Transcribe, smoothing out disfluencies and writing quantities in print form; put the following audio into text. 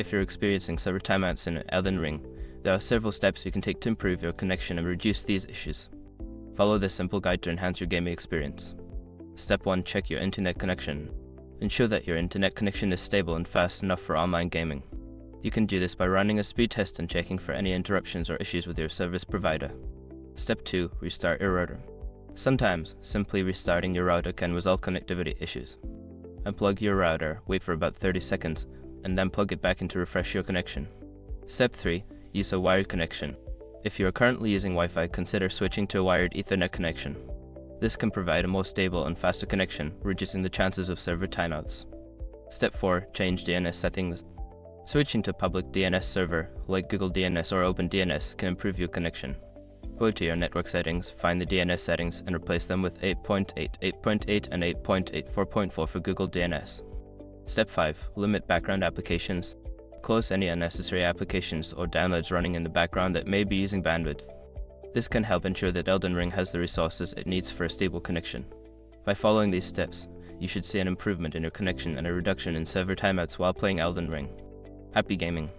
If you're experiencing server timeouts in Elden Ring, there are several steps you can take to improve your connection and reduce these issues. Follow this simple guide to enhance your gaming experience. Step 1. Check your internet connection. Ensure that your internet connection is stable and fast enough for online gaming. You can do this by running a speed test and checking for any interruptions or issues with your service provider. Step 2. Restart your router. Sometimes, simply restarting your router can resolve connectivity issues. Unplug your router, wait for about 30 seconds, and then plug it back in to refresh your connection. Step 3. Use a wired connection. If you are currently using Wi-Fi, consider switching to a wired Ethernet connection. This can provide a more stable and faster connection, reducing the chances of server timeouts. Step 4. Change DNS settings. Switching to public DNS server, like Google DNS or OpenDNS, can improve your connection. Go to your network settings, find the DNS settings, and replace them with 8.8, 8.8, and 8.84.4 for Google DNS. Step 5. Limit background applications. Close any unnecessary applications or downloads running in the background that may be using bandwidth. This can help ensure that Elden Ring has the resources it needs for a stable connection. By following these steps, you should see an improvement in your connection and a reduction in server timeouts while playing Elden Ring. Happy gaming!